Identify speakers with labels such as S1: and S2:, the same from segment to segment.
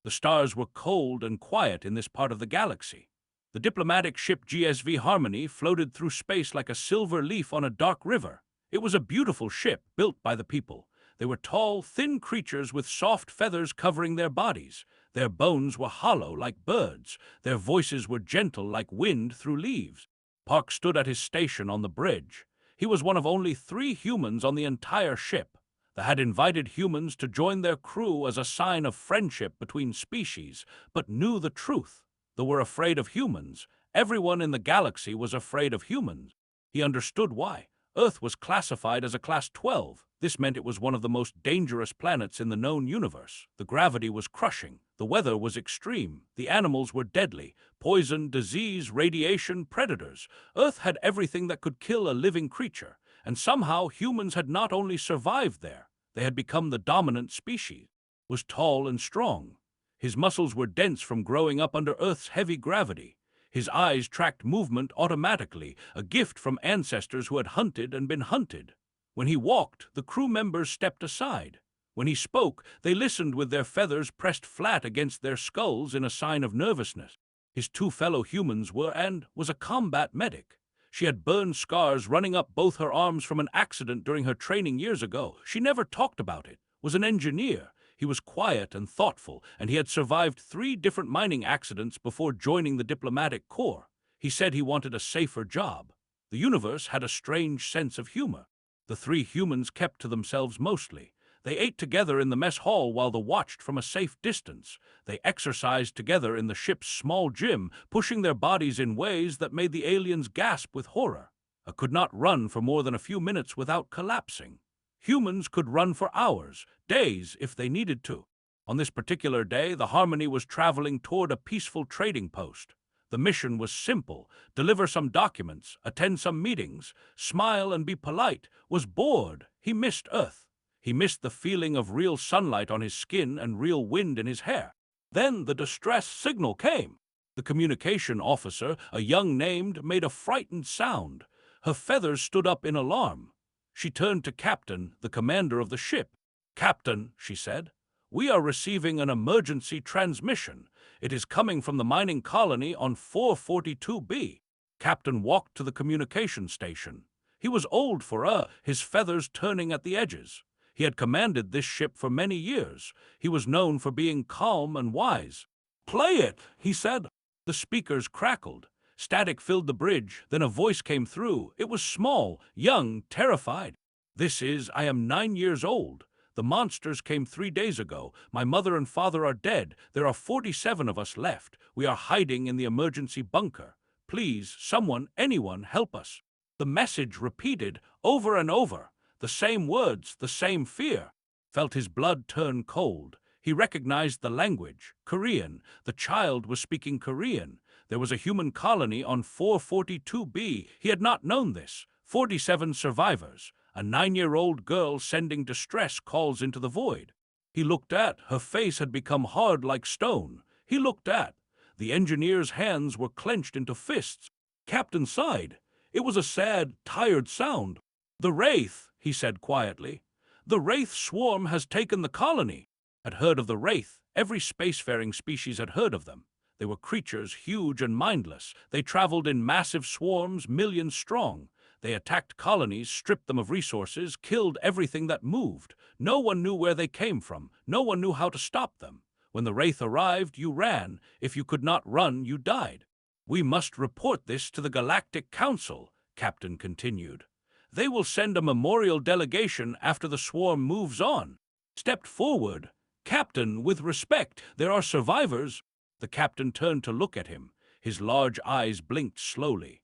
S1: The stars were cold and quiet in this part of the galaxy. The diplomatic ship GSV Harmony floated through space like a silver leaf on a dark river. It was a beautiful ship built by the people. They were tall, thin creatures with soft feathers covering their bodies. Their bones were hollow like birds. Their voices were gentle like wind through leaves. Park stood at his station on the bridge. He was one of only 3 humans on the entire ship. They had invited humans to join their crew as a sign of friendship between species, but knew the truth. They were afraid of humans. Everyone in the galaxy was afraid of humans. He understood why. Earth was classified as a Class 12. This meant it was one of the most dangerous planets in the known universe. The gravity was crushing. The weather was extreme. The animals were deadly. Poison, disease, radiation, predators. Earth had everything that could kill a living creature. And somehow humans had not only survived there, they had become the dominant species. He was tall and strong. His muscles were dense from growing up under Earth's heavy gravity. His eyes tracked movement automatically, a gift from ancestors who had hunted and been hunted. When he walked, the crew members stepped aside. When he spoke, they listened with their feathers pressed flat against their skulls in a sign of nervousness. His 2 fellow humans was a combat medic. She had burn scars running up both her arms from an accident during her training years ago. She never talked about it. Was an engineer. He was quiet and thoughtful, and he had survived 3 different mining accidents before joining the diplomatic corps. He said he wanted a safer job. The universe had a strange sense of humor. The 3 humans kept to themselves mostly. They ate together in the mess hall while they watched from a safe distance. They exercised together in the ship's small gym, pushing their bodies in ways that made the aliens gasp with horror. They could not run for more than a few minutes without collapsing. Humans could run for hours, days if they needed to. On this particular day, the Harmony was traveling toward a peaceful trading post. The mission was simple: deliver some documents, attend some meetings, smile and be polite. Was bored. He missed Earth. He missed the feeling of real sunlight on his skin and real wind in his hair. Then the distress signal came. The communication officer, a young named, made a frightened sound. Her feathers stood up in alarm. She turned to Captain, the commander of the ship. "Captain," she said, "we are receiving an emergency transmission. It is coming from the mining colony on 442B. Captain walked to the communication station. He was old for his feathers turning at the edges. He had commanded this ship for many years. He was known for being calm and wise. "Play it," he said. The speakers crackled. Static filled the bridge. Then a voice came through. It was small, young, terrified. I am 9 years old. The monsters came 3 days ago. My mother and father are dead. There are 47 of us left. We are hiding in the emergency bunker. Please, someone, anyone, help us." The message repeated over and over. The same words, the same fear. Felt his blood turn cold. He recognized the language, Korean. The child was speaking Korean. There was a human colony on 442B. He had not known this. 47 survivors. A 9-year-old girl sending distress calls into the void. He looked at. Her face had become hard like stone. He looked at. The engineer's hands were clenched into fists. Captain sighed. It was a sad, tired sound. "The Wraith," he said quietly. "The Wraith swarm has taken the colony." Had heard of the Wraith. Every spacefaring species had heard of them. They were creatures huge and mindless. They traveled in massive swarms, millions strong. They attacked colonies, stripped them of resources, killed everything that moved. No one knew where they came from. No one knew how to stop them. When the Wraith arrived, you ran. If you could not run, you died. "We must report this to the Galactic Council," Captain continued. "They will send a memorial delegation after the swarm moves on." Stepped forward. "Captain, with respect, there are survivors." The captain turned to look at him. His large eyes blinked slowly.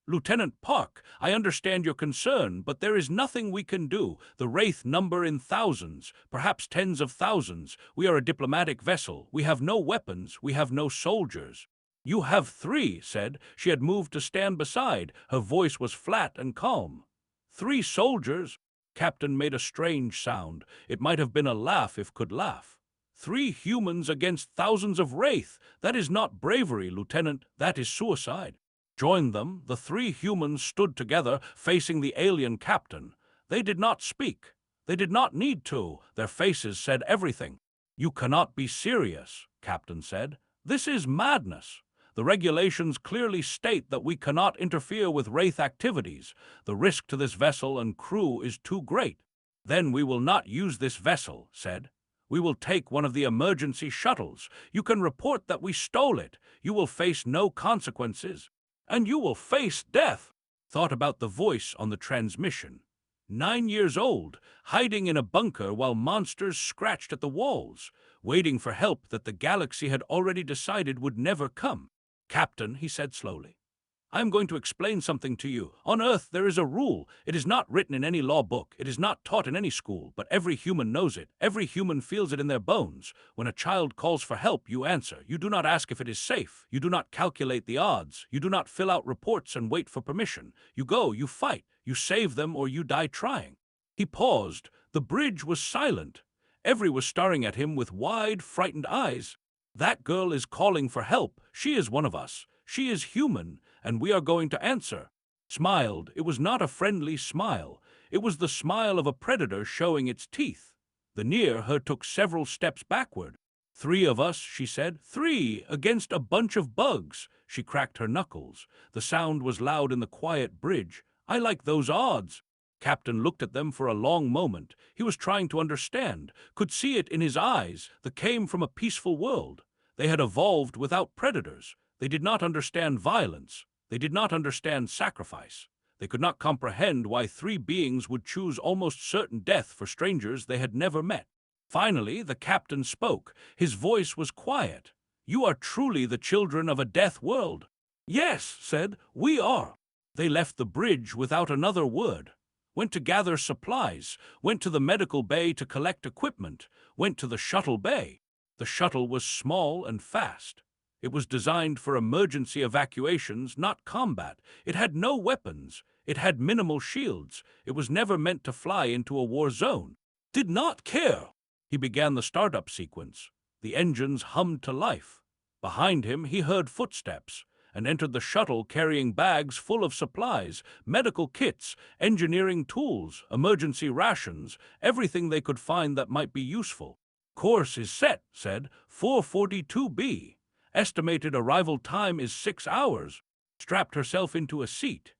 S1: "Lieutenant Park, I understand your concern, but there is nothing we can do. The Wraith number in thousands, perhaps tens of thousands. We are a diplomatic vessel. We have no weapons. We have no soldiers." "You have 3, said. She had moved to stand beside. Her voice was flat and calm. "3 soldiers?" Captain made a strange sound. It might have been a laugh if could laugh. 3 humans against thousands of Wraith. That is not bravery, Lieutenant. That is suicide. Join them. The 3 humans stood together, facing the alien captain. They did not speak. They did not need to. Their faces said everything. "You cannot be serious," Captain said. "This is madness. The regulations clearly state that we cannot interfere with Wraith activities. The risk to this vessel and crew is too great." "Then we will not use this vessel," said. "We will take one of the emergency shuttles. You can report that we stole it. You will face no consequences. And you will face death." Thought about the voice on the transmission. 9 years old, hiding in a bunker while monsters scratched at the walls, waiting for help that the galaxy had already decided would never come. "Captain," he said slowly, "I am going to explain something to you. On Earth there is a rule. It is not written in any law book. It is not taught in any school, but every human knows it. Every human feels it in their bones. When a child calls for help, you answer. You do not ask if it is safe. You do not calculate the odds. You do not fill out reports and wait for permission. You go, you fight. You save them or you die trying." He paused. The bridge was silent. Everyone was staring at him with wide, frightened eyes. "That girl is calling for help. She is one of us. She is human, and we are going to answer." Smiled. It was not a friendly smile. It was the smile of a predator showing its teeth. The near her took several steps backward. "3 of us," she said. "3 against a bunch of bugs." She cracked her knuckles. The sound was loud in the quiet bridge. "I like those odds." Captain looked at them for a long moment. He was trying to understand, could see it in his eyes. They came from a peaceful world. They had evolved without predators. They did not understand violence. They did not understand sacrifice. They could not comprehend why 3 beings would choose almost certain death for strangers they had never met. Finally, the captain spoke. His voice was quiet. "You are truly the children of a death world." "Yes," said, "we are." They left the bridge without another word. Went to gather supplies, went to the medical bay to collect equipment, went to the shuttle bay. The shuttle was small and fast. It was designed for emergency evacuations, not combat. It had no weapons. It had minimal shields. It was never meant to fly into a war zone. Did not care. He began the startup sequence. The engines hummed to life. Behind him, he heard footsteps and entered the shuttle carrying bags full of supplies, medical kits, engineering tools, emergency rations, everything they could find that might be useful. "Course is set," said 442B. "Estimated arrival time is 6 hours." Strapped herself into a seat.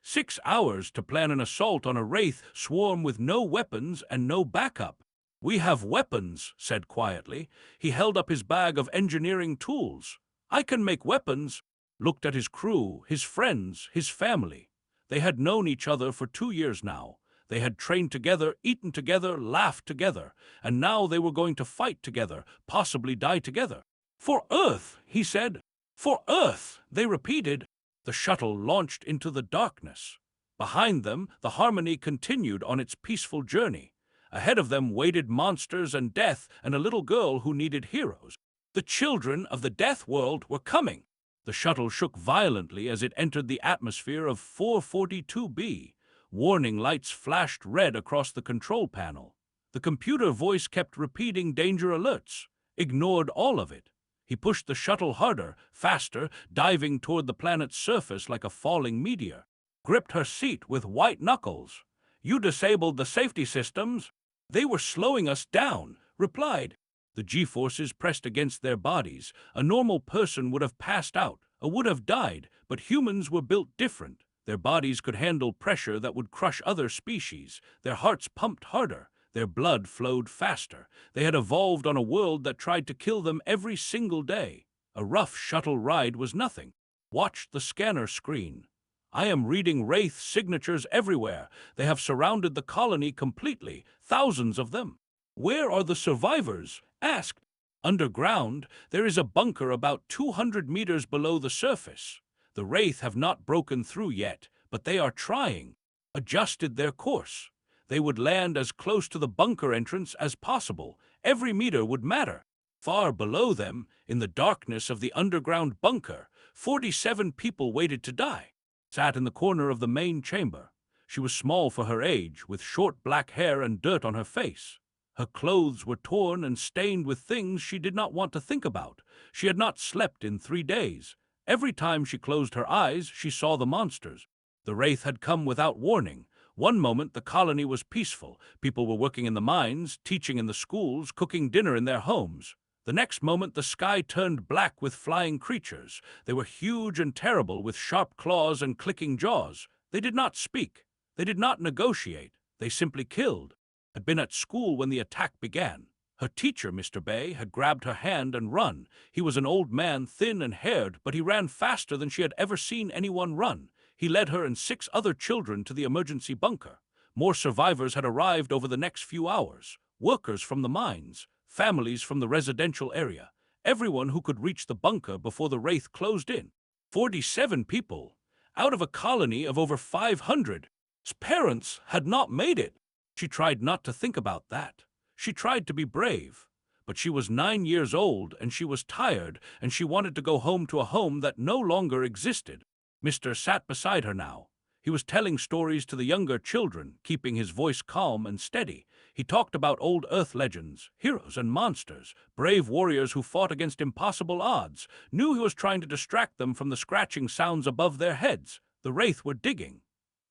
S1: 6 hours to plan an assault on a Wraith swarm with no weapons and no backup. "We have weapons," said quietly. He held up his bag of engineering tools. "I can make weapons." Looked at his crew, his friends, his family. They had known each other for 2 years now. They had trained together, eaten together, laughed together, and now they were going to fight together, possibly die together. "For Earth," he said. "For Earth," they repeated. The shuttle launched into the darkness. Behind them, the Harmony continued on its peaceful journey. Ahead of them waited monsters and death and a little girl who needed heroes. The children of the death world were coming. The shuttle shook violently as it entered the atmosphere of 442B. Warning lights flashed red across the control panel. The computer voice kept repeating danger alerts. Ignored all of it. He pushed the shuttle harder, faster, diving toward the planet's surface like a falling meteor. Gripped her seat with white knuckles. "You disabled the safety systems." "They were slowing us down," replied. The G-forces pressed against their bodies. A normal person would have passed out, or would have died, but humans were built different. Their bodies could handle pressure that would crush other species. Their hearts pumped harder. Their blood flowed faster. They had evolved on a world that tried to kill them every single day. A rough shuttle ride was nothing. Watched the scanner screen. "I am reading Wraith signatures everywhere. They have surrounded the colony completely, thousands of them." "Where are the survivors?" asked. "Underground, there is a bunker about 200 meters below the surface. The Wraith have not broken through yet, but they are trying." Adjusted their course. They would land as close to the bunker entrance as possible. Every meter would matter. Far below them, in the darkness of the underground bunker, 47 people waited to die. Sat in the corner of the main chamber. She was small for her age, with short black hair and dirt on her face. Her clothes were torn and stained with things she did not want to think about. She had not slept in 3 days. Every time she closed her eyes, she saw the monsters. The Wraith had come without warning. One moment the colony was peaceful. People were working in the mines, teaching in the schools, cooking dinner in their homes. The next moment the sky turned black with flying creatures. They were huge and terrible, with sharp claws and clicking jaws. They did not speak. They did not negotiate. They simply killed. Had been at school when the attack began. Her teacher, Mr. Bay, had grabbed her hand and run. He was an old man, thin and haired, but he ran faster than she had ever seen anyone run. He led her and 6 other children to the emergency bunker. More survivors had arrived over the next few hours. Workers from the mines, families from the residential area, everyone who could reach the bunker before the Wraith closed in. 47 people, out of a colony of over 500. His parents had not made it. She tried not to think about that. She tried to be brave. But she was 9 years old, and she was tired, and she wanted to go home to a home that no longer existed. Mr. sat beside her now. He was telling stories to the younger children, keeping his voice calm and steady. He talked about old Earth legends, heroes and monsters, brave warriors who fought against impossible odds, knew he was trying to distract them from the scratching sounds above their heads. The Wraith were digging.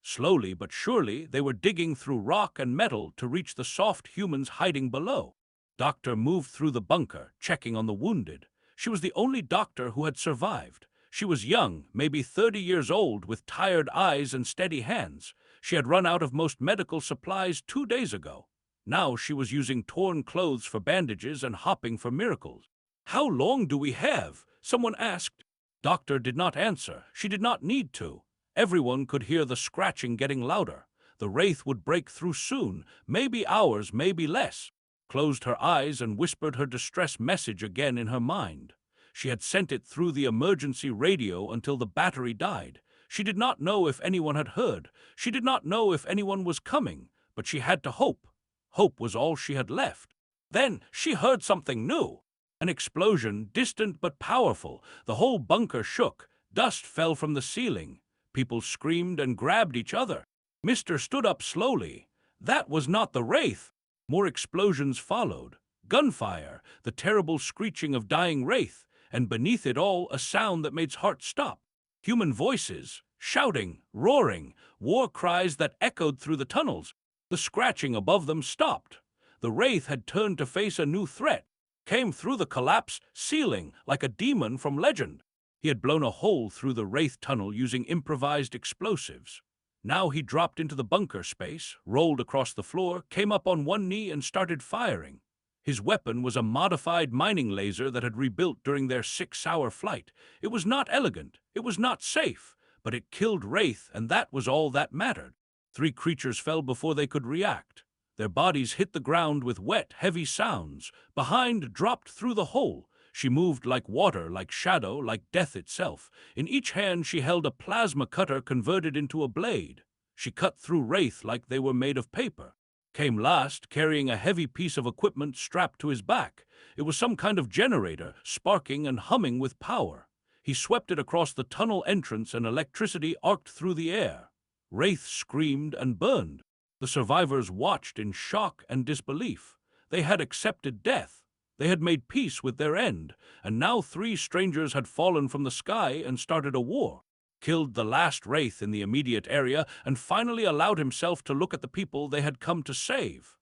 S1: Slowly but surely, they were digging through rock and metal to reach the soft humans hiding below. Doctor moved through the bunker, checking on the wounded. She was the only doctor who had survived. She was young, maybe 30 years old, with tired eyes and steady hands. She had run out of most medical supplies 2 days ago. Now she was using torn clothes for bandages and hopping for miracles. "How long do we have?" someone asked. Doctor did not answer. She did not need to. Everyone could hear the scratching getting louder. The Wraith would break through soon, maybe hours, maybe less. Closed her eyes and whispered her distress message again in her mind. She had sent it through the emergency radio until the battery died. She did not know if anyone had heard. She did not know if anyone was coming, but she had to hope. Hope was all she had left. Then she heard something new. An explosion, distant but powerful. The whole bunker shook. Dust fell from the ceiling. People screamed and grabbed each other. Mr. stood up slowly. That was not the Wraith. More explosions followed. Gunfire, the terrible screeching of dying Wraith, and beneath it all a sound that made his heart stop. Human voices, shouting, roaring, war cries that echoed through the tunnels. The scratching above them stopped. The Wraith had turned to face a new threat, came through the collapsed ceiling like a demon from legend. He had blown a hole through the Wraith tunnel using improvised explosives. Now he dropped into the bunker space, rolled across the floor, came up on one knee and started firing. His weapon was a modified mining laser that had rebuilt during their 6-hour flight. It was not elegant, it was not safe, but it killed Wraith, and that was all that mattered. 3 creatures fell before they could react. Their bodies hit the ground with wet, heavy sounds. Behind dropped through the hole. She moved like water, like shadow, like death itself. In each hand she held a plasma cutter converted into a blade. She cut through Wraith like they were made of paper. Came last, carrying a heavy piece of equipment strapped to his back. It was some kind of generator, sparking and humming with power. He swept it across the tunnel entrance and electricity arced through the air. Wraith screamed and burned. The survivors watched in shock and disbelief. They had accepted death. They had made peace with their end, and now 3 strangers had fallen from the sky and started a war. Killed the last Wraith in the immediate area, and finally allowed himself to look at the people they had come to save.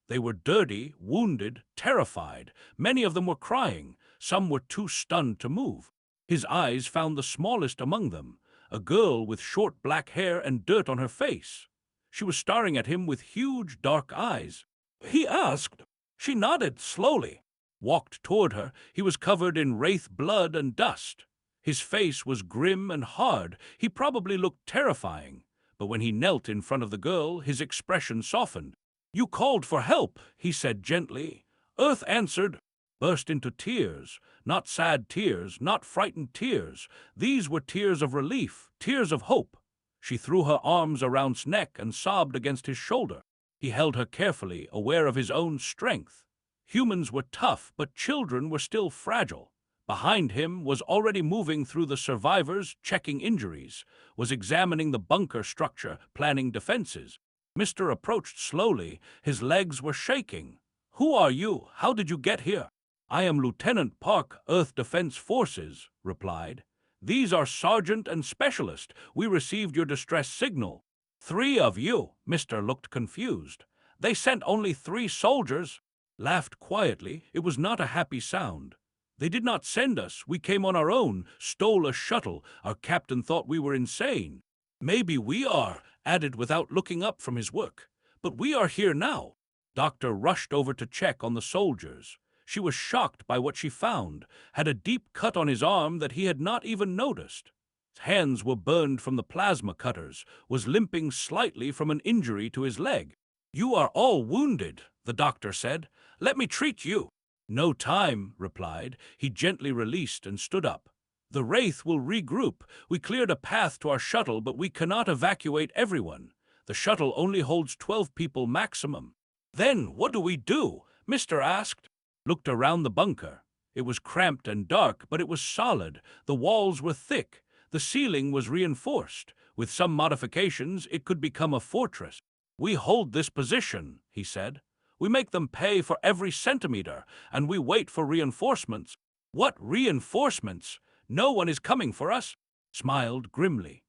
S1: They were dirty, wounded, terrified. Many of them were crying. Some were too stunned to move. His eyes found the smallest among them, a girl with short black hair and dirt on her face. She was staring at him with huge, dark eyes. He asked. She nodded slowly. Walked toward her. He was covered in Wraith blood and dust. His face was grim and hard. He probably looked terrifying. But when he knelt in front of the girl, his expression softened. "You called for help," he said gently. Earth answered, burst into tears. Not sad tears, not frightened tears. These were tears of relief, tears of hope. She threw her arms around his neck and sobbed against his shoulder. He held her carefully, aware of his own strength. Humans were tough, but children were still fragile. Behind him was already moving through the survivors, checking injuries, was examining the bunker structure, planning defenses. Mr. approached slowly. His legs were shaking. "Who are you? How did you get here?" "I am Lieutenant Park, Earth Defense Forces," replied. "These are Sergeant and Specialist. We received your distress signal." 3 of you, Mister looked confused. They sent only 3 soldiers. Laughed quietly. It was not a happy sound. They did not send us. We came on our own, stole a shuttle. Our captain thought we were insane. Maybe we are, added without looking up from his work. But we are here now. Doctor rushed over to check on the soldiers. She was shocked by what she found, had a deep cut on his arm that he had not even noticed. His hands were burned from the plasma cutters, was limping slightly from an injury to his leg. You are all wounded, the doctor said. Let me treat you. No time, replied. He gently released and stood up. The Wraith will regroup. We cleared a path to our shuttle, but we cannot evacuate everyone. The shuttle only holds 12 people maximum. Then what do we do? Mister asked. Looked around the bunker. It was cramped and dark, but it was solid. The walls were thick. The ceiling was reinforced. With some modifications, it could become a fortress. We hold this position, he said. We make them pay for every centimeter, and we wait for reinforcements. What reinforcements? No one is coming for us, smiled grimly.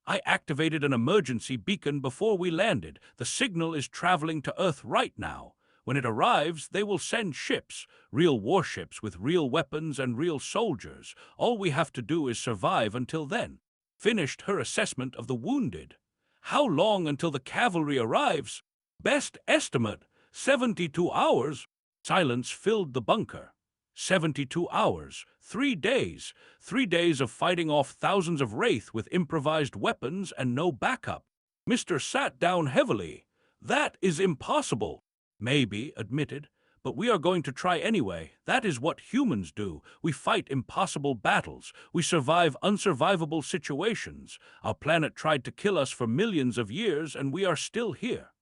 S1: I activated an emergency beacon before we landed. The signal is traveling to Earth right now. When it arrives, they will send ships, real warships with real weapons and real soldiers. All we have to do is survive until then. Finished her assessment of the wounded. How long until the cavalry arrives? Best estimate, 72 hours. Silence filled the bunker. 72 hours, 3 days. 3 days of fighting off thousands of Wraith with improvised weapons and no backup. Mister sat down heavily. That is impossible. Maybe, admitted, but we are going to try anyway. That is what humans do. We fight impossible battles. We survive unsurvivable situations. Our planet tried to kill us for millions of years, and we are still here.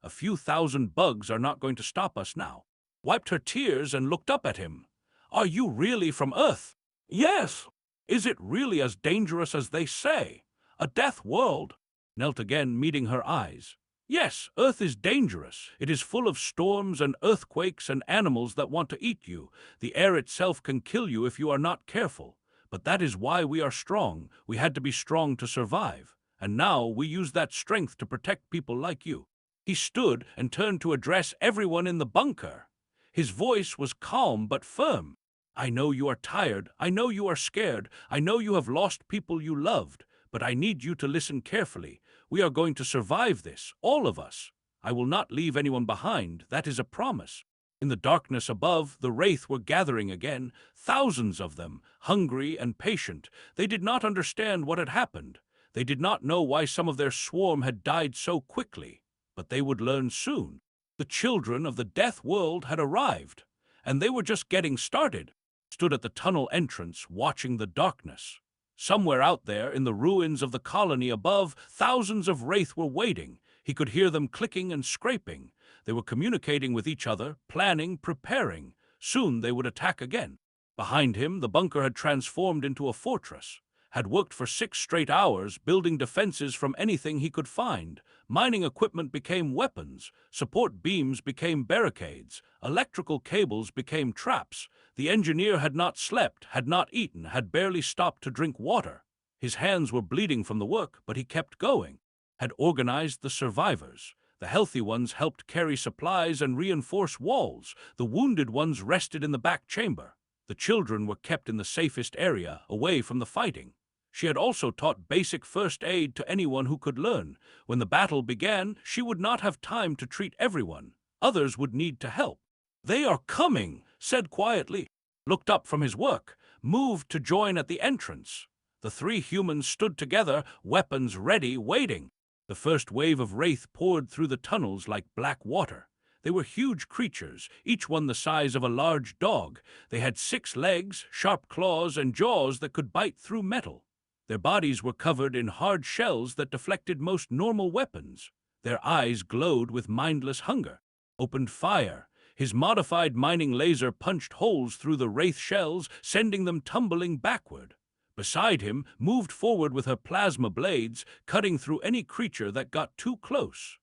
S1: A few thousand bugs are not going to stop us now. Wiped her tears and looked up at him. Are you really from Earth? Yes. Is it really as dangerous as they say? A death world? Knelt again, meeting her eyes. Yes, Earth is dangerous. It is full of storms and earthquakes and animals that want to eat you. The air itself can kill you if you are not careful. But that is why we are strong. We had to be strong to survive. And now we use that strength to protect people like you. He stood and turned to address everyone in the bunker. His voice was calm but firm. I know you are tired. I know you are scared. I know you have lost people you loved. But I need you to listen carefully. We are going to survive this, all of us. I will not leave anyone behind, that is a promise. In the darkness above, the Wraith were gathering again, thousands of them, hungry and patient. They did not understand what had happened. They did not know why some of their swarm had died so quickly. But they would learn soon. The children of the death world had arrived, and they were just getting started. Stood at the tunnel entrance, watching the darkness. Somewhere out there, in the ruins of the colony above, thousands of Wraith were waiting. He could hear them clicking and scraping. They were communicating with each other, planning, preparing. Soon they would attack again. Behind him, the bunker had transformed into a fortress. Had worked for 6 straight hours, building defenses from anything he could find. Mining equipment became weapons. Support beams became barricades. Electrical cables became traps. The engineer had not slept, had not eaten, had barely stopped to drink water. His hands were bleeding from the work, but he kept going. Had organized the survivors. The healthy ones helped carry supplies and reinforce walls. The wounded ones rested in the back chamber. The children were kept in the safest area, away from the fighting. She had also taught basic first aid to anyone who could learn. When the battle began, she would not have time to treat everyone. Others would need to help. They are coming, said quietly. Looked up from his work, moved to join at the entrance. The 3 humans stood together, weapons ready, waiting. The first wave of Wraith poured through the tunnels like black water. They were huge creatures, each one the size of a large dog. They had 6 legs, sharp claws, and jaws that could bite through metal. Their bodies were covered in hard shells that deflected most normal weapons. Their eyes glowed with mindless hunger. Opened fire. His modified mining laser punched holes through the Wraith shells, sending them tumbling backward. Beside him, moved forward with her plasma blades, cutting through any creature that got too close.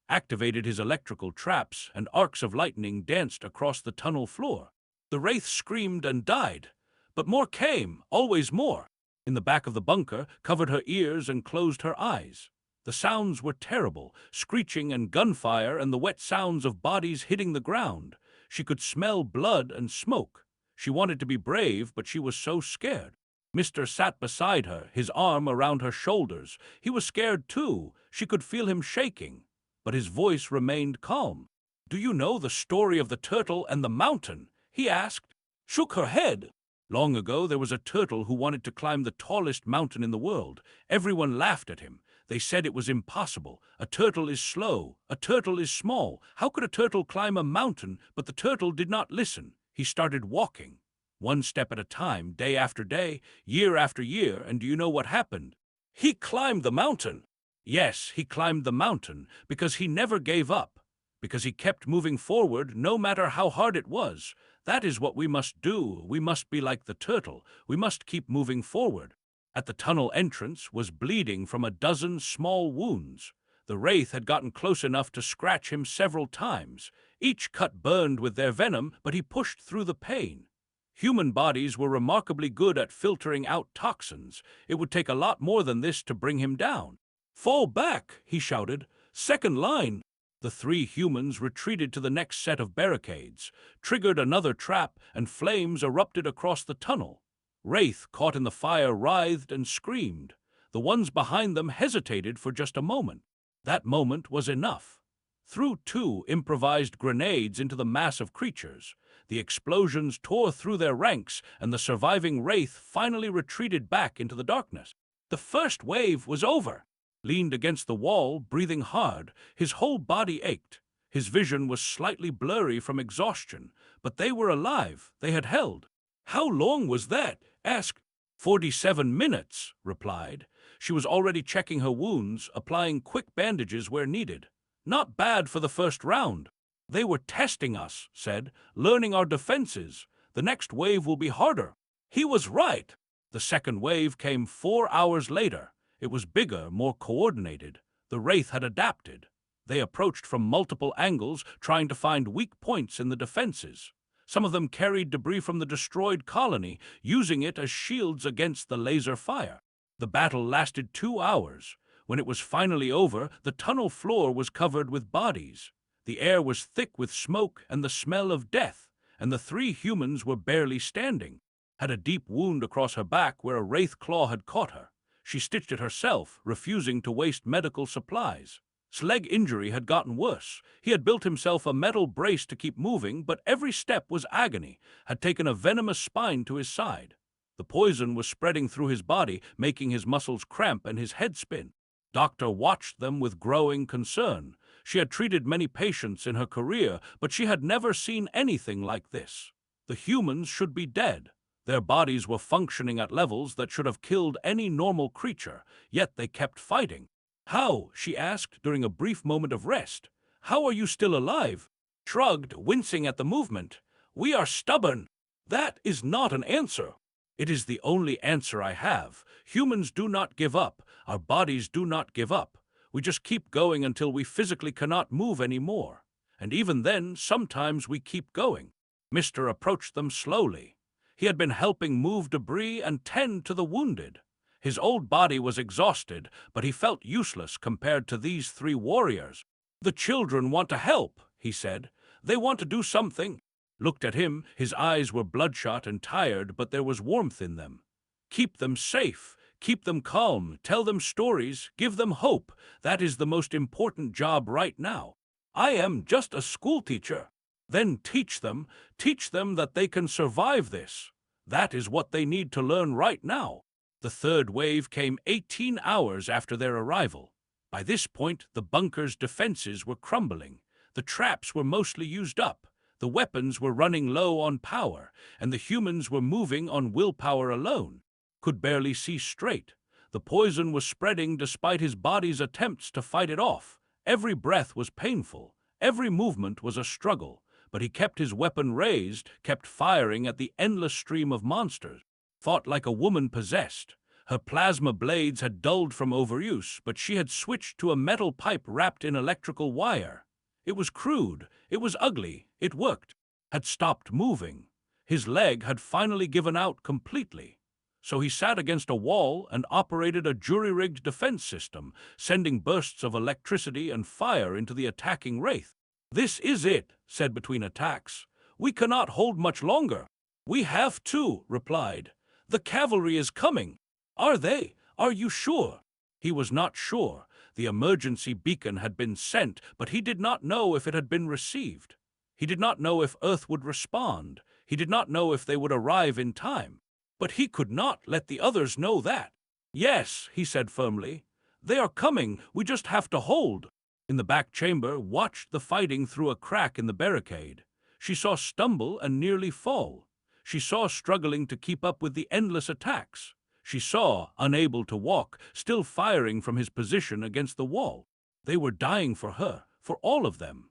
S1: Activated his electrical traps, and arcs of lightning danced across the tunnel floor. The Wraith screamed and died. But more came, always more. In the back of the bunker, covered her ears and closed her eyes. The sounds were terrible, screeching and gunfire and the wet sounds of bodies hitting the ground. She could smell blood and smoke. She wanted to be brave, but she was so scared. Mister sat beside her, his arm around her shoulders. He was scared too. She could feel him shaking, but his voice remained calm. "Do you know the story of the turtle and the mountain?" he asked. Shook her head. Long ago, there was a turtle who wanted to climb the tallest mountain in the world. Everyone laughed at him. They said it was impossible. A turtle is slow. A turtle is small. How could a turtle climb a mountain? But the turtle did not listen. He started walking, one step at a time, day after day, year after year, and do you know what happened? He climbed the mountain. Yes, he climbed the mountain because he never gave up, because he kept moving forward no matter how hard it was. That is what we must do. We must be like the turtle. We must keep moving forward. At the tunnel entrance was bleeding from a dozen small wounds. The wraith had gotten close enough to scratch him several times. Each cut burned with their venom, but he pushed through the pain. Human bodies were remarkably good at filtering out toxins. It would take a lot more than this to bring him down. "Fall back," he shouted. "Second line." The three humans retreated to the next set of barricades, triggered another trap, and flames erupted across the tunnel. Wraith, caught in the fire, writhed and screamed. The ones behind them hesitated for just a moment. That moment was enough. Threw two improvised grenades into the mass of creatures. The explosions tore through their ranks, and the surviving wraith finally retreated back into the darkness. The first wave was over. Leaned against the wall, breathing hard, his whole body ached. His vision was slightly blurry from exhaustion, but they were alive. They had held. "How long was that?" asked. 47 minutes, replied. She was already checking her wounds, applying quick bandages where needed. "Not bad for the first round." "They were testing us," said, "learning our defenses. The next wave will be harder." He was right. The second wave came 4 hours later. It was bigger, more coordinated. The wraith had adapted. They approached from multiple angles, trying to find weak points in the defenses. Some of them carried debris from the destroyed colony, using it as shields against the laser fire. The battle lasted 2 hours. When it was finally over, the tunnel floor was covered with bodies. The air was thick with smoke and the smell of death, and the three humans were barely standing. Had a deep wound across her back where a wraith claw had caught her. She stitched it herself, refusing to waste medical supplies. His leg injury had gotten worse. He had built himself a metal brace to keep moving, but every step was agony, had taken a venomous spine to his side. The poison was spreading through his body, making his muscles cramp and his head spin. Doctor watched them with growing concern. She had treated many patients in her career, but she had never seen anything like this. The humans should be dead. Their bodies were functioning at levels that should have killed any normal creature, yet they kept fighting. "How?" she asked during a brief moment of rest. "How are you still alive?" Shrugged, wincing at the movement. "We are stubborn." "That is not an answer." "It is the only answer I have. Humans do not give up. Our bodies do not give up. We just keep going until we physically cannot move anymore. And even then, sometimes we keep going." Mr. approached them slowly. He had been helping move debris and tend to the wounded. His old body was exhausted, but he felt useless compared to these three warriors. "The children want to help," he said. "They want to do something." Looked at him, his eyes were bloodshot and tired, but there was warmth in them. "Keep them safe, keep them calm, tell them stories, give them hope. That is the most important job right now. I am just a schoolteacher." "Then teach them that they can survive this. That is what they need to learn right now." The third wave came 18 hours after their arrival. By this point, the bunker's defenses were crumbling. The traps were mostly used up. The weapons were running low on power, and the humans were moving on willpower alone. Could barely see straight. The poison was spreading despite his body's attempts to fight it off. Every breath was painful. Every movement was a struggle. But he kept his weapon raised, kept firing at the endless stream of monsters. Fought like a woman possessed. Her plasma blades had dulled from overuse, but she had switched to a metal pipe wrapped in electrical wire. It was crude, it was ugly, it worked. Had stopped moving. His leg had finally given out completely. So he sat against a wall and operated a jury-rigged defense system, sending bursts of electricity and fire into the attacking wraith. "This is it," said between attacks. "We cannot hold much longer." "We have to," replied. "The cavalry is coming." "Are they? Are you sure?" He was not sure. The emergency beacon had been sent, but he did not know if it had been received. He did not know if Earth would respond. He did not know if they would arrive in time. But he could not let the others know that. "Yes," he said firmly. "They are coming. We just have to hold." In the back chamber, watched the fighting through a crack in the barricade. She saw stumble and nearly fall. She saw struggling to keep up with the endless attacks. She saw, unable to walk, still firing from his position against the wall. They were dying for her, for all of them.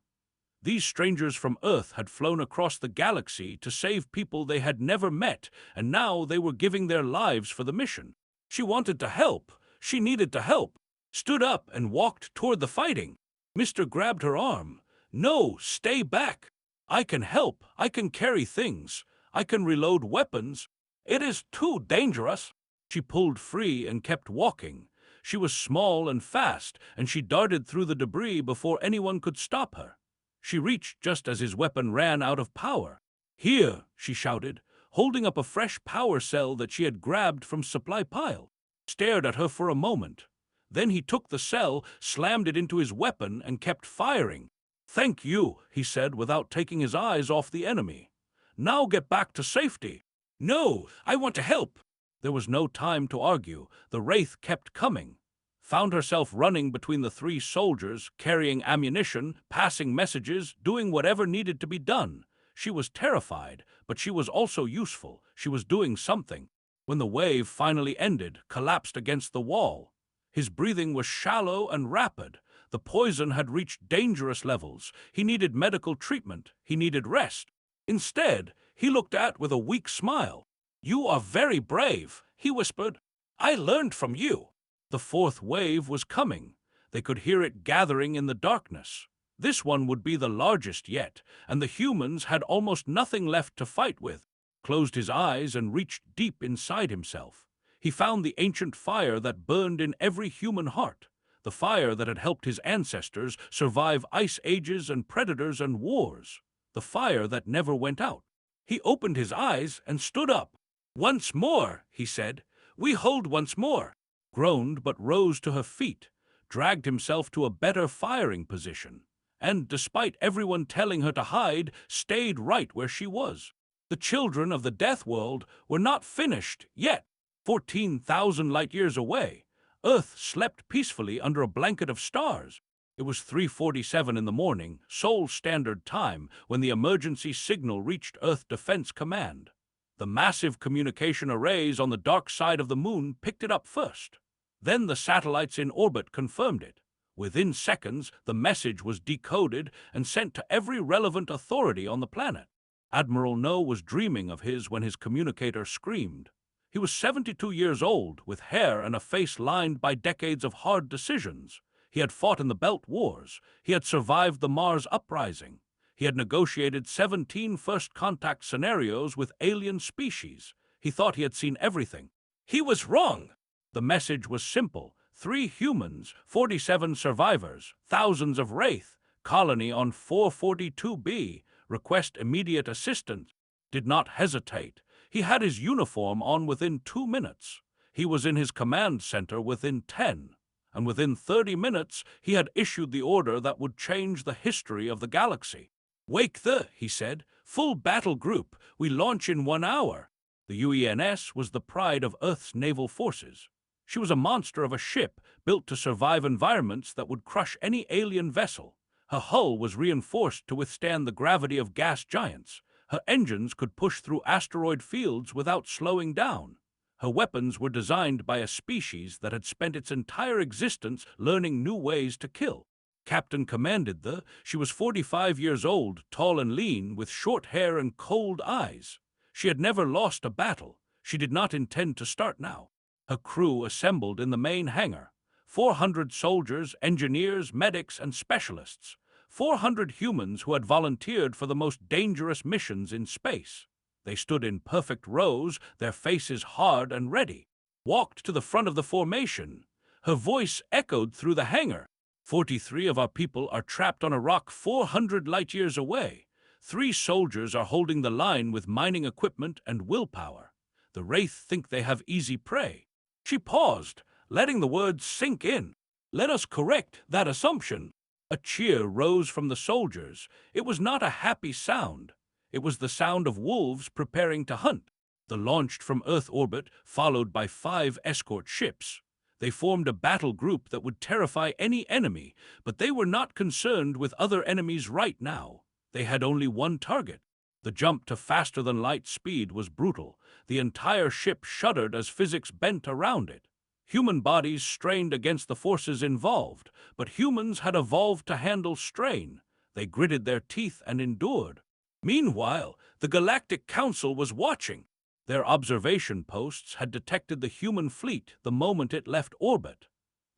S1: These strangers from Earth had flown across the galaxy to save people they had never met, and now they were giving their lives for the mission. She wanted to help. She needed to help. Stood up and walked toward the fighting. Mister grabbed her arm. "No, stay back. I can help. I can carry things. I can reload weapons. It is too dangerous." She pulled free and kept walking. She was small and fast, and she darted through the debris before anyone could stop her. She reached just as his weapon ran out of power. "Here," she shouted, holding up a fresh power cell that she had grabbed from supply pile. Stared at her for a moment. Then he took the cell, slammed it into his weapon, and kept firing. "Thank you," he said without taking his eyes off the enemy. "Now get back to safety." "No, I want to help." There was no time to argue. The wraith kept coming. Found herself running between the three soldiers, carrying ammunition, passing messages, doing whatever needed to be done. She was terrified, but she was also useful. She was doing something. When the wave finally ended, collapsed against the wall. His breathing was shallow and rapid. The poison had reached dangerous levels. He needed medical treatment. He needed rest. Instead, he looked at with a weak smile. "You are very brave," he whispered. "I learned from you." The fourth wave was coming. They could hear it gathering in the darkness. This one would be the largest yet, and the humans had almost nothing left to fight with. Closed his eyes and reached deep inside himself. He found the ancient fire that burned in every human heart, the fire that had helped his ancestors survive ice ages and predators and wars, the fire that never went out. He opened his eyes and stood up. "Once more," he said. "We hold once more." Groaned but rose to her feet, dragged himself to a better firing position, and, despite everyone telling her to hide, stayed right where she was. The children of the Death World were not finished yet. 14,000 light-years away, Earth slept peacefully under a blanket of stars. It was 3:47 in the morning, Seoul Standard Time, when the emergency signal reached Earth Defense Command. The massive communication arrays on the dark side of the moon picked it up first. Then the satellites in orbit confirmed it. Within seconds, the message was decoded and sent to every relevant authority on the planet. Admiral No was dreaming of his when his communicator screamed. He was 72 years old, with hair and a face lined by decades of hard decisions. He had fought in the Belt Wars. He had survived the Mars Uprising. He had negotiated 17 first-contact scenarios with alien species. He thought he had seen everything. He was wrong. The message was simple. 3 humans, 47 survivors, thousands of wraith, colony on 442B, request immediate assistance. Did not hesitate. He had his uniform on within 2 minutes. He was in his command center within 10. And within 30 minutes, he had issued the order that would change the history of the galaxy. "Wake the," he said, "full battle group. We launch in 1 hour." The UENS was the pride of Earth's naval forces. She was a monster of a ship built to survive environments that would crush any alien vessel. Her hull was reinforced to withstand the gravity of gas giants. Her engines could push through asteroid fields without slowing down. Her weapons were designed by a species that had spent its entire existence learning new ways to kill. Captain commanded the. She was 45 years old, tall and lean, with short hair and cold eyes. She had never lost a battle. She did not intend to start now. Her crew assembled in the main hangar. 400 soldiers, engineers, medics, and specialists. 400 humans who had volunteered for the most dangerous missions in space. They stood in perfect rows, their faces hard and ready. Walked to the front of the formation. Her voice echoed through the hangar. 43 of our people are trapped on a rock 400 light-years away. 3 soldiers are holding the line with mining equipment and willpower. The Wraith think they have easy prey. She paused, letting the words sink in. Let us correct that assumption. A cheer rose from the soldiers. It was not a happy sound. It was the sound of wolves preparing to hunt. They launched from Earth orbit, followed by 5 escort ships. They formed a battle group that would terrify any enemy, but they were not concerned with other enemies right now. They had only one target. The jump to faster-than-light speed was brutal. The entire ship shuddered as physics bent around it. Human bodies strained against the forces involved, but humans had evolved to handle strain. They gritted their teeth and endured. Meanwhile, the Galactic Council was watching. Their observation posts had detected the human fleet the moment it left orbit.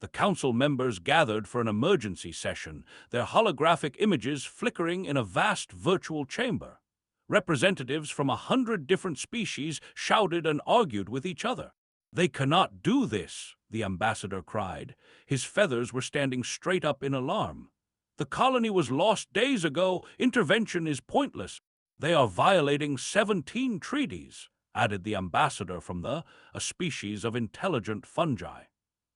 S1: The council members gathered for an emergency session, their holographic images flickering in a vast virtual chamber. Representatives from 100 different species shouted and argued with each other. "They cannot do this," the ambassador cried. His feathers were standing straight up in alarm. "The colony was lost days ago. Intervention is pointless. They are violating 17 treaties," added the ambassador from a species of intelligent fungi.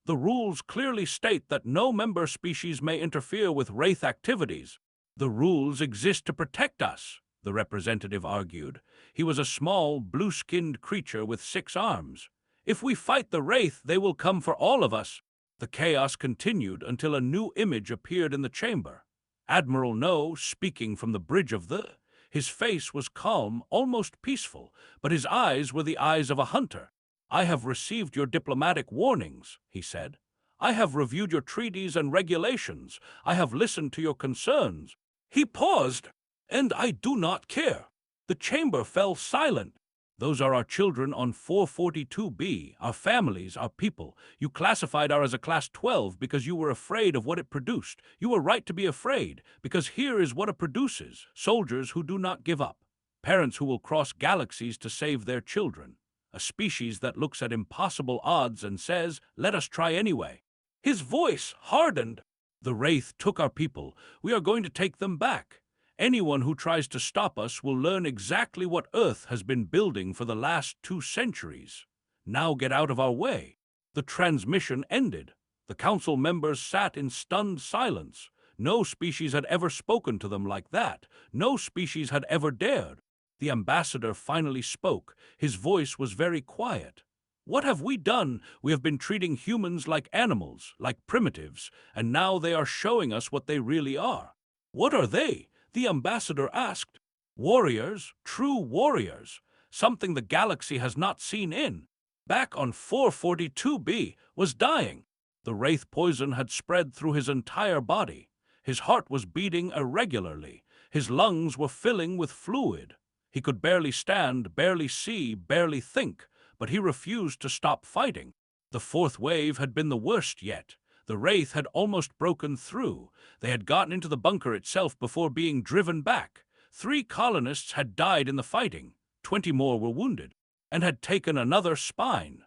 S1: "The rules clearly state that no member species may interfere with Wraith activities. The rules exist to protect us," the representative argued. He was a small, blue-skinned creature with 6 arms. "If we fight the Wraith, they will come for all of us." The chaos continued until a new image appeared in the chamber. Admiral No, speaking from the bridge of the... His face was calm, almost peaceful, but his eyes were the eyes of a hunter. "I have received your diplomatic warnings," he said. "I have reviewed your treaties and regulations. I have listened to your concerns." He paused. "And I do not care." The chamber fell silent. "Those are our children on 442B, our families, our people. You classified ours as a Class 12 because you were afraid of what it produced. You were right to be afraid, because here is what it produces: soldiers who do not give up, parents who will cross galaxies to save their children, a species that looks at impossible odds and says, 'Let us try anyway.'" His voice hardened. "The Wraith took our people. We are going to take them back. Anyone who tries to stop us will learn exactly what Earth has been building for the last 2 centuries. Now get out of our way." The transmission ended. The council members sat in stunned silence. No species had ever spoken to them like that. No species had ever dared. The ambassador finally spoke. His voice was very quiet. "What have we done? We have been treating humans like animals, like primitives, and now they are showing us what they really are." "What are they?" the ambassador asked. "Warriors, true warriors, something the galaxy has not seen in." Back on 442B was dying. The Wraith poison had spread through his entire body. His heart was beating irregularly. His lungs were filling with fluid. He could barely stand, barely see, barely think, but he refused to stop fighting. The 4th wave had been the worst yet. The Wraith had almost broken through. They had gotten into the bunker itself before being driven back. 3 colonists had died in the fighting. 20 more were wounded, and had taken another spine.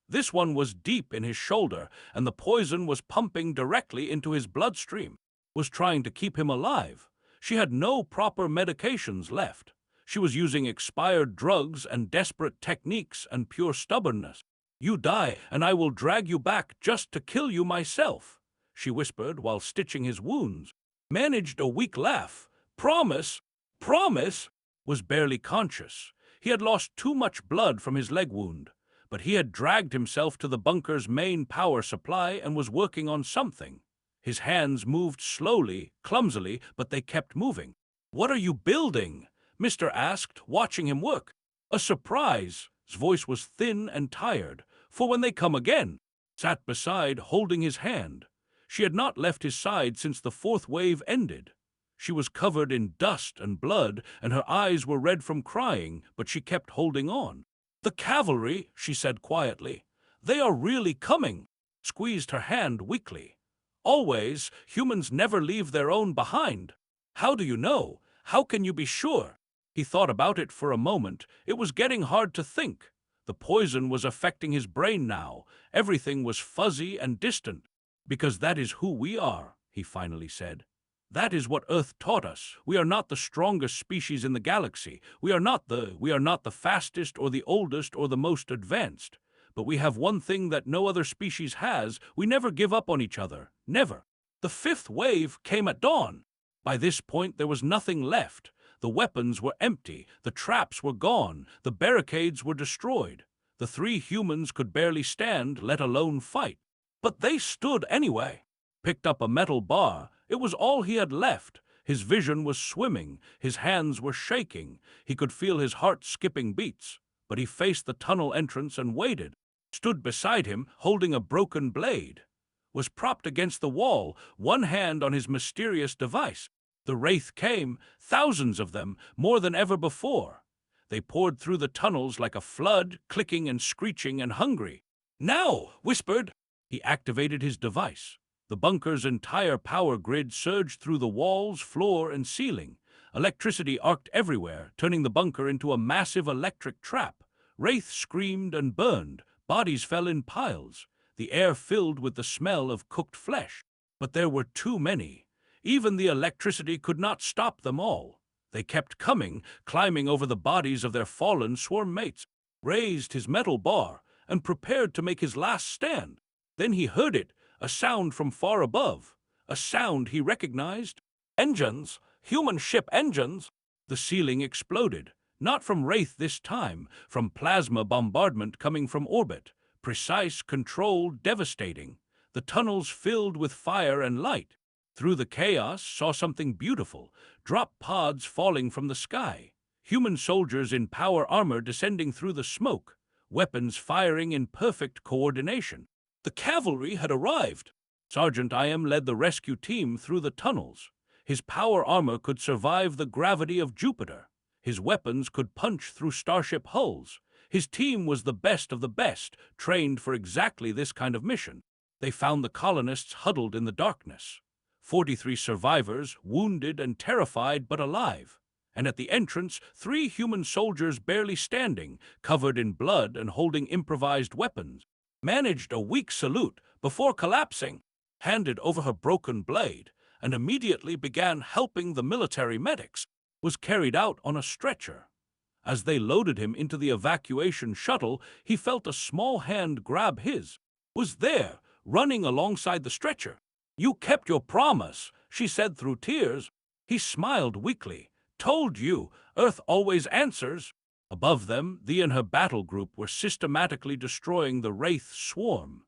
S1: This one was deep in his shoulder, and the poison was pumping directly into his bloodstream. Was trying to keep him alive. She had no proper medications left. She was using expired drugs and desperate techniques and pure stubbornness. "You die, and I will drag you back just to kill you myself," she whispered while stitching his wounds. Managed a weak laugh. "Promise, promise," was barely conscious. He had lost too much blood from his leg wound, but he had dragged himself to the bunker's main power supply and was working on something. His hands moved slowly, clumsily, but they kept moving. "What are you building?" Mr. asked, watching him work. "A surprise." His voice was thin and tired. "For when they come again." Sat beside, holding his hand. She had not left his side since the 4th wave ended. She was covered in dust and blood, and her eyes were red from crying, but she kept holding on. "The cavalry," she said quietly. "They are really coming." Squeezed her hand weakly. "Always, humans never leave their own behind." "How do you know? How can you be sure?" He thought about it for a moment. It was getting hard to think. The poison was affecting his brain now. Everything was fuzzy and distant. Because that is who we are, he finally said. That is what Earth taught us. We are not the strongest species in the galaxy. We are not the fastest or the oldest or the most advanced. But we have one thing that no other species has. We never give up on each other. Never. The fifth wave came at dawn. By this point there was nothing left. The weapons were empty. The traps were gone. The barricades were destroyed. The three humans could barely stand, let alone fight. But they stood anyway. Picked up a metal bar. It was all he had left. His vision was swimming. His hands were shaking. He could feel his heart skipping beats. But he faced the tunnel entrance and waited. Stood beside him, holding a broken blade. Was propped against the wall, one hand on his mysterious device. The wraith came, thousands of them, more than ever before. They poured through the tunnels like a flood, clicking and screeching and hungry. "Now!" whispered. He activated his device. The bunker's entire power grid surged through the walls, floor, and ceiling. Electricity arced everywhere, turning the bunker into a massive electric trap. Wraiths screamed and burned. Bodies fell in piles. The air filled with the smell of cooked flesh. But there were too many. Even the electricity could not stop them all. They kept coming, climbing over the bodies of their fallen swarm mates. Raised his metal bar and prepared to make his last stand. Then he heard it, a sound from far above. A sound he recognized. Engines! Human ship engines! The ceiling exploded. Not from wraith this time, from plasma bombardment coming from orbit. Precise, controlled, devastating. The tunnels filled with fire and light. Through the chaos, saw something beautiful. Drop pods falling from the sky. Human soldiers in power armor descending through the smoke. Weapons firing in perfect coordination. The cavalry had arrived. Sergeant IM led the rescue team through the tunnels. His power armor could survive the gravity of Jupiter. His weapons could punch through starship hulls. His team was the best of the best, trained for exactly this kind of mission. They found the colonists huddled in the darkness. 43 survivors, wounded and terrified but alive. And at the entrance, 3 human soldiers barely standing, covered in blood and holding improvised weapons. Managed a weak salute before collapsing, handed over her broken blade, and immediately began helping the military medics. Was carried out on a stretcher. As they loaded him into the evacuation shuttle, he felt a small hand grab his. Was there, running alongside the stretcher. "You kept your promise," she said through tears. He smiled weakly. "Told you, Earth always answers." Above them, Thea and her battle group were systematically destroying the wraith swarm.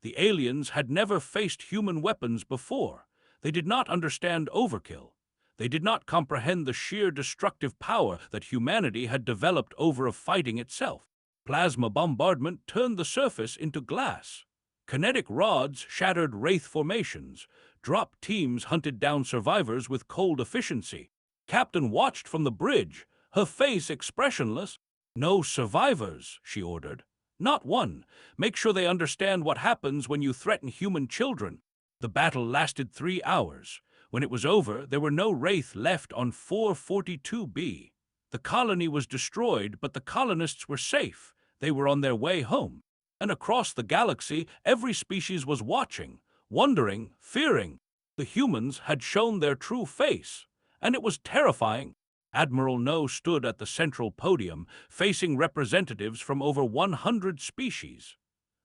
S1: The aliens had never faced human weapons before. They did not understand overkill. They did not comprehend the sheer destructive power that humanity had developed over of fighting itself. Plasma bombardment turned the surface into glass. Kinetic rods shattered wraith formations. Drop teams hunted down survivors with cold efficiency. Captain watched from the bridge, her face expressionless. "No survivors," she ordered. "Not one. Make sure they understand what happens when you threaten human children." The battle lasted 3 hours. When it was over, there were no wraith left on 442B. The colony was destroyed, but the colonists were safe. They were on their way home. And across the galaxy, every species was watching, wondering, fearing. The humans had shown their true face, and it was terrifying. Admiral No stood at the central podium, facing representatives from over 100 species.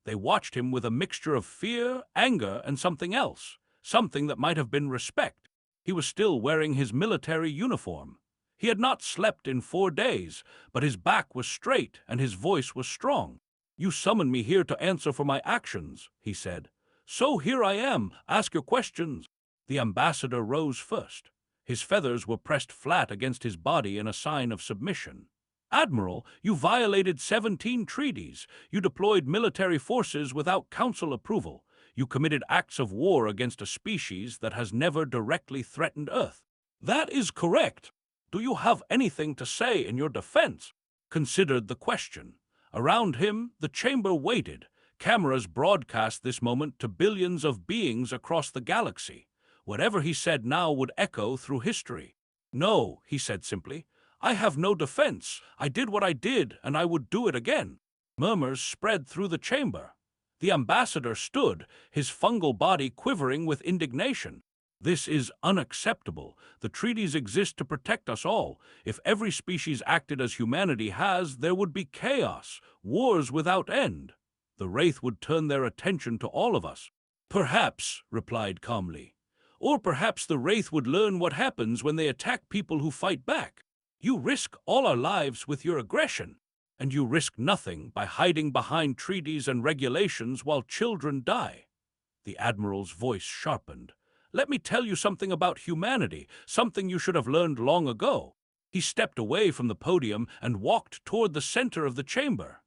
S1: They watched him with a mixture of fear, anger, and something else. Something that might have been respect. He was still wearing his military uniform. He had not slept in 4 days, but his back was straight and his voice was strong. "You summoned me here to answer for my actions," he said. "So here I am. Ask your questions." The ambassador rose first. His feathers were pressed flat against his body in a sign of submission. "Admiral, you violated 17 treaties. You deployed military forces without council approval. You committed acts of war against a species that has never directly threatened Earth." "That is correct. Do you have anything to say in your defense?" Considered the question. Around him, the chamber waited. Cameras broadcast this moment to billions of beings across the galaxy. Whatever he said now would echo through history. "No," he said simply. I have no defense. I did what I did, and I would do it again. Murmurs spread through the chamber. The ambassador stood, his fungal body quivering with indignation. This is unacceptable. The treaties exist to protect us all. If every species acted as humanity has, there would be chaos, wars without end. The Wraith would turn their attention to all of us. Perhaps, replied calmly. Or perhaps the Wraith would learn what happens when they attack people who fight back. You risk all our lives with your aggression, and you risk nothing by hiding behind treaties and regulations while children die. The Admiral's voice sharpened. Let me tell you something about humanity, something you should have learned long ago. He stepped away from the podium and walked toward the center of the chamber.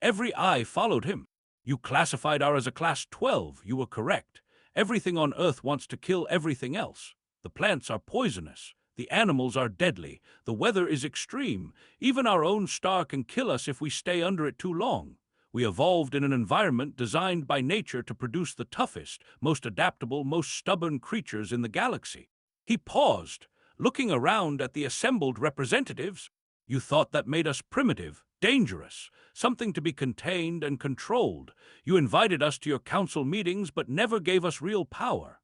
S1: Every eye followed him. You classified ours as a Class 12, you were correct. Everything on Earth wants to kill everything else. The plants are poisonous. The animals are deadly. The weather is extreme. Even our own star can kill us if we stay under it too long. We evolved in an environment designed by nature to produce the toughest, most adaptable, most stubborn creatures in the galaxy. He paused, looking around at the assembled representatives. You thought that made us primitive, dangerous, something to be contained and controlled. You invited us to your council meetings but never gave us real power.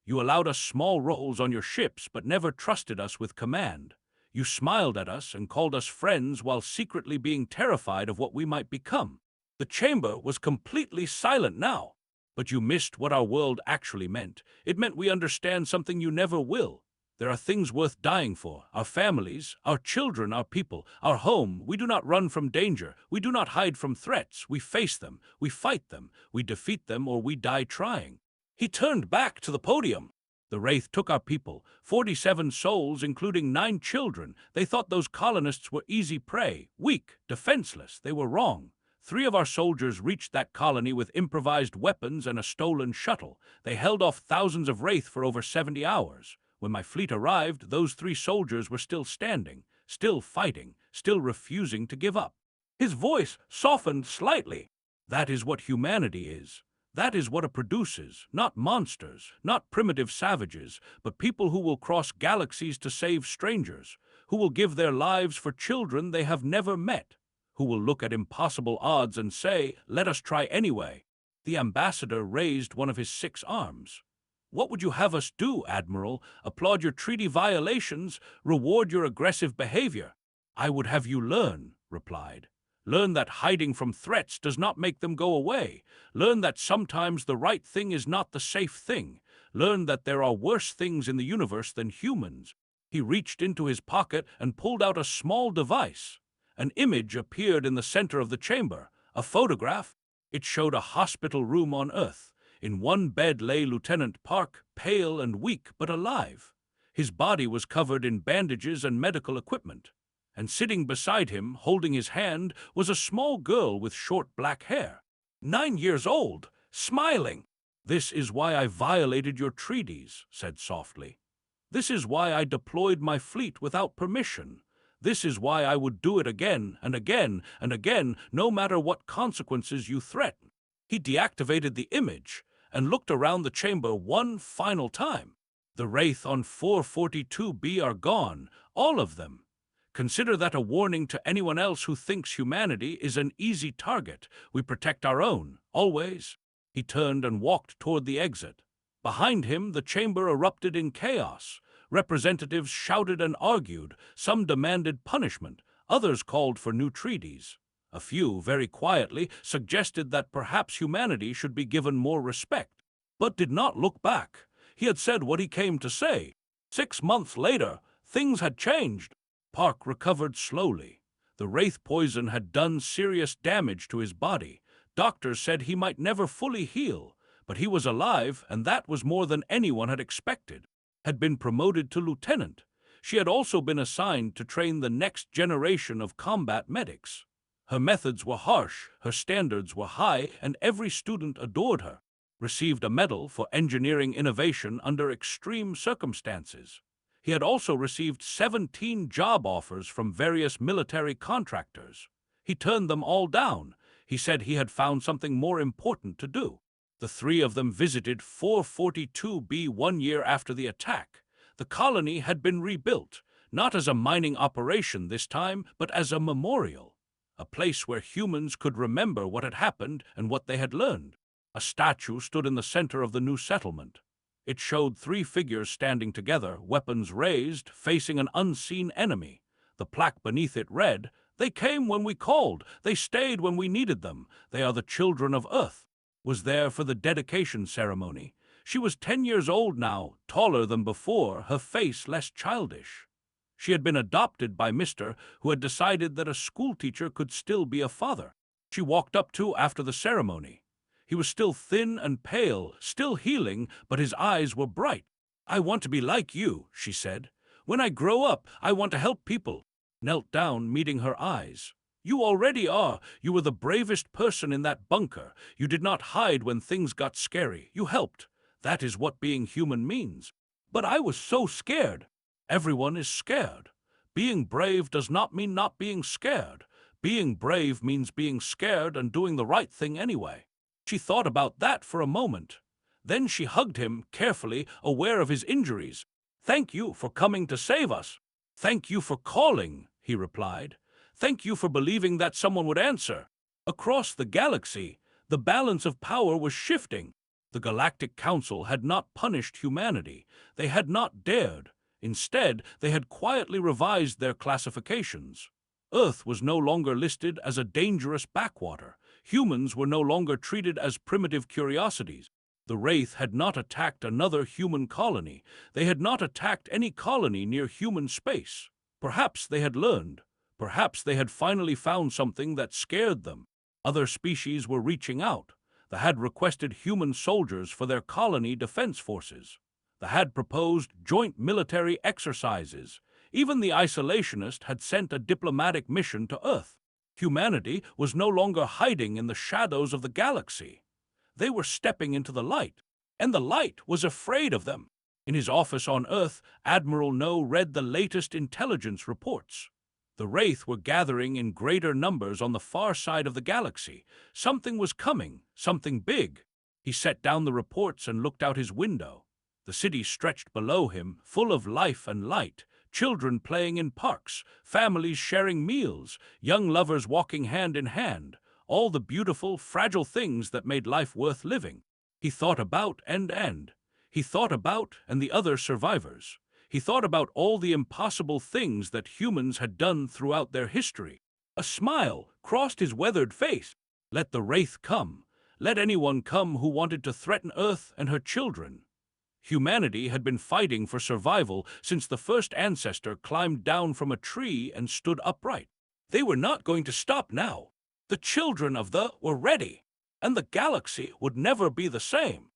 S1: You allowed us small roles on your ships but never trusted us with command. You smiled at us and called us friends while secretly being terrified of what we might become. The chamber was completely silent now. But you missed what our world actually meant. It meant we understand something you never will. There are things worth dying for, our families, our children, our people, our home. We do not run from danger. We do not hide from threats. We face them. We fight them. We defeat them, or we die trying. He turned back to the podium. The Wraith took our people, 47 souls, including 9 children. They thought those colonists were easy prey, weak, defenseless. They were wrong. 3 of our soldiers reached that colony with improvised weapons and a stolen shuttle. They held off thousands of Wraith for over 70 hours. When my fleet arrived, those 3 soldiers were still standing, still fighting, still refusing to give up. His voice softened slightly. That is what humanity is. That is what it produces, not monsters, not primitive savages, but people who will cross galaxies to save strangers, who will give their lives for children they have never met, who will look at impossible odds and say, "Let us try anyway." The ambassador raised one of his 6 arms. What would you have us do, Admiral? Applaud your treaty violations, reward your aggressive behavior? I would have you learn, replied. Learn that hiding from threats does not make them go away. Learn that sometimes the right thing is not the safe thing. Learn that there are worse things in the universe than humans. He reached into his pocket and pulled out a small device. An image appeared in the center of the chamber, a photograph. It showed a hospital room on Earth. In one bed lay Lieutenant Park, pale and weak but alive. His body was covered in bandages and medical equipment. And sitting beside him, holding his hand, was a small girl with short black hair. 9 years old, smiling. "This is why I violated your treaties," said softly. "This is why I deployed my fleet without permission. This is why I would do it again and again and again, no matter what consequences you threaten." He deactivated the image and looked around the chamber one final time. The Wraith on 442B are gone, all of them. Consider that a warning to anyone else who thinks humanity is an easy target. We protect our own, always. He turned and walked toward the exit. Behind him, the chamber erupted in chaos. Representatives shouted and argued. Some demanded punishment. Others called for new treaties. A few, very quietly, suggested that perhaps humanity should be given more respect, but did not look back. He had said what he came to say. 6 months later, things had changed. Park recovered slowly. The Wraith poison had done serious damage to his body. Doctors said he might never fully heal, but he was alive, and that was more than anyone had expected. Had been promoted to lieutenant. She had also been assigned to train the next generation of combat medics. Her methods were harsh, her standards were high, and every student adored her. Received a medal for engineering innovation under extreme circumstances. He had also received 17 job offers from various military contractors. He turned them all down. He said he had found something more important to do. The 3 of them visited 442B 1 year after the attack. The colony had been rebuilt. not as a mining operation this time, but as a memorial, a place where humans could remember what had happened and what they had learned. A statue stood in the center of the new settlement. It showed three figures standing together, weapons raised, facing an unseen enemy. The plaque beneath it read, "They came when we called. They stayed when we needed them. They are the children of Earth." Was there for the dedication ceremony. She was 10 years old now, taller than before, her face less childish. She had been adopted by Mr., who had decided that a schoolteacher could still be a father. She walked up to after the ceremony. He was still thin and pale, still healing, but his eyes were bright. "I want to be like you," she said. "When I grow up, I want to help people." Knelt down, meeting her eyes. "You already are. You were the bravest person in that bunker. You did not hide when things got scary. You helped. That is what being human means." "But I was so scared." "Everyone is scared. Being brave does not mean not being scared. Being brave means being scared and doing the right thing anyway." She thought about that for a moment. Then she hugged him carefully, aware of his injuries. "Thank you for coming to save us." "Thank you for calling," he replied. "Thank you for believing that someone would answer." Across the galaxy, the balance of power was shifting. The Galactic Council had not punished humanity. They had not dared. Instead, they had quietly revised their classifications. Earth was no longer listed as a dangerous backwater. Humans were no longer treated as primitive curiosities. The Wraith had not attacked another human colony. They had not attacked any colony near human space. Perhaps they had learned. Perhaps they had finally found something that scared them. Other species were reaching out. They had requested human soldiers for their colony defense forces. They had proposed joint military exercises. Even the isolationist had sent a diplomatic mission to Earth. Humanity was no longer hiding in the shadows of the galaxy. They were stepping into the light, and the light was afraid of them. In his office on Earth, Admiral No read the latest intelligence reports. The Wraith were gathering in greater numbers on the far side of the galaxy. Something was coming, something big. He set down the reports and looked out his window. The city stretched below him, full of life and light. Children playing in parks, families sharing meals, young lovers walking hand in hand, all the beautiful, fragile things that made life worth living. He thought about He thought about and the other survivors. He thought about all the impossible things that humans had done throughout their history. A smile crossed his weathered face. Let the Wraith come. Let anyone come who wanted to threaten Earth and her children. Humanity had been fighting for survival since the first ancestor climbed down from a tree and stood upright. They were not going to stop now. The children of the were ready, and the galaxy would never be the same.